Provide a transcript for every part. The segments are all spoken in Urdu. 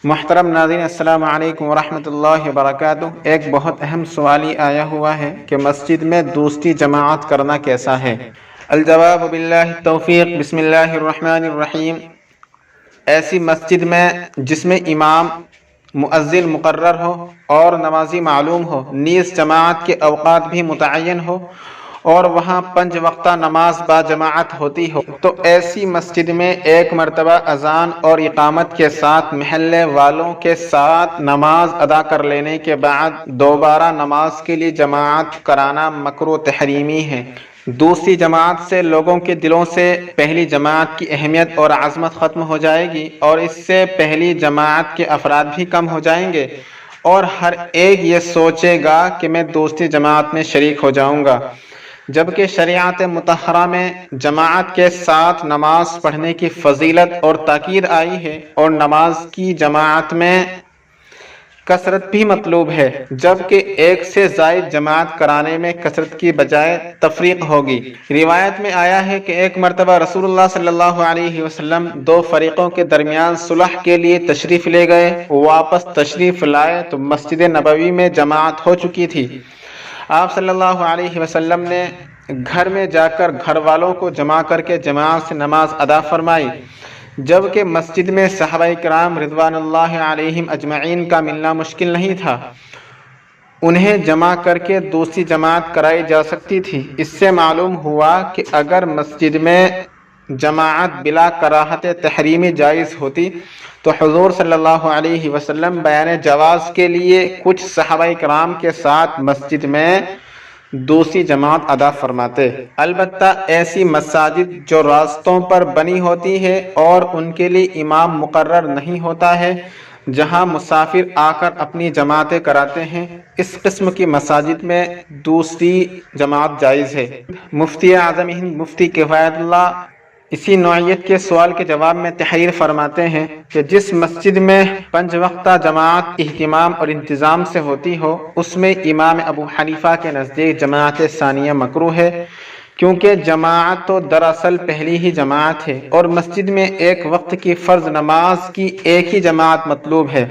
محترم ناظرین، السلام علیکم ورحمۃ اللہ وبرکاتہ۔ ایک بہت اہم سوال آیا ہوا ہے کہ مسجد میں دوسری جماعت کرنا کیسا ہے؟ الجواب باللہ التوفیق، بسم اللہ الرحمن الرحیم۔ ایسی مسجد میں جس میں امام مؤذن مقرر ہو اور نمازی معلوم ہو، نیز جماعت کے اوقات بھی متعین ہو اور وہاں 5 وقتہ نماز با جماعت ہوتی ہو، تو ایسی مسجد میں ایک مرتبہ اذان اور اقامت کے ساتھ محلے والوں کے ساتھ نماز ادا کر لینے کے بعد دوبارہ نماز کے لیے جماعت کرانا مکروہ تحریمی ہے۔ دوسری جماعت سے لوگوں کے دلوں سے پہلی جماعت کی اہمیت اور عظمت ختم ہو جائے گی، اور اس سے پہلی جماعت کے افراد بھی کم ہو جائیں گے، اور ہر ایک یہ سوچے گا کہ میں دوسری جماعت میں شریک ہو جاؤں گا، جبکہ شریعت مطہرہ میں جماعت کے ساتھ نماز پڑھنے کی فضیلت اور تاکید آئی ہے، اور نماز کی جماعت میں کثرت بھی مطلوب ہے، جبکہ ایک سے زائد جماعت کرانے میں کثرت کی بجائے تفریق ہوگی۔ روایت میں آیا ہے کہ ایک مرتبہ رسول اللہ صلی اللہ علیہ وسلم 2 فریقوں کے درمیان صلح کے لیے تشریف لے گئے۔ واپس تشریف لائے تو مسجد نبوی میں جماعت ہو چکی تھی۔ آپ صلی اللہ علیہ وسلم نے گھر میں جا کر گھر والوں کو جمع کر کے جماعت سے نماز ادا فرمائی، جبکہ مسجد میں صحابہ کرام رضوان اللہ علیہم اجمعین کا ملنا مشکل نہیں تھا۔ انہیں جمع کر کے دوسری جماعت کرائی جا سکتی تھی۔ اس سے معلوم ہوا کہ اگر مسجد میں جماعت بلا کراہت تحریمی جائز ہوتی تو حضور صلی اللہ علیہ وسلم بیان جواز کے لیے کچھ صحابہ کرام کے ساتھ مسجد میں دوسری جماعت ادا فرماتے۔ البتہ ایسی مساجد جو راستوں پر بنی ہوتی ہے اور ان کے لیے امام مقرر نہیں ہوتا ہے، جہاں مسافر آ کر اپنی جماعتیں کراتے ہیں، اس قسم کی مساجد میں دوسری جماعت جائز ہے۔ مفتی اعظم ہند مفتی کفایت اللہ اسی نوعیت کے سوال کے جواب میں تحریر فرماتے ہیں کہ جس مسجد میں 5 وقتہ جماعت اہتمام اور انتظام سے ہوتی ہو، اس میں امام ابو حنیفہ کے نزدیک جماعت ثانیہ مکروہ ہے، کیونکہ جماعت تو دراصل پہلی ہی جماعت ہے، اور مسجد میں ایک وقت کی فرض نماز کی ایک ہی جماعت مطلوب ہے۔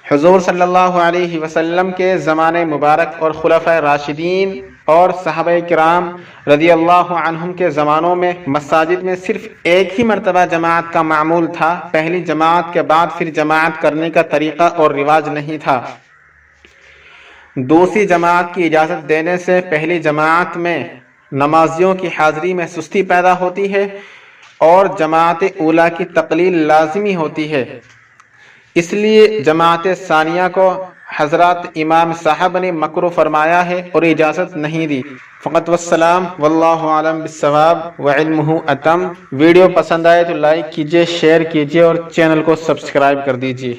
حضور صلی اللہ علیہ وسلم کے زمانے مبارک اور خلفائے راشدین اور صحابہ کرام رضی اللہ عنہم کے زمانوں میں مساجد میں صرف ایک ہی مرتبہ جماعت کا معمول تھا۔ پہلی جماعت کے بعد پھر جماعت کرنے کا طریقہ اور رواج نہیں تھا۔ دوسری جماعت کی اجازت دینے سے پہلی جماعت میں نمازیوں کی حاضری میں سستی پیدا ہوتی ہے اور جماعت اولیٰ کی تقلیل لازمی ہوتی ہے۔ اس لیے جماعت ثانیہ کو حضرات امام صاحب نے مکروہ فرمایا ہے اور اجازت نہیں دی۔ فقط والسلام، واللہ اعلم بالصواب وعلمہ اتم۔ ویڈیو پسند آئے تو لائک کیجیے، شیئر کیجیے اور چینل کو سبسکرائب کر دیجیے۔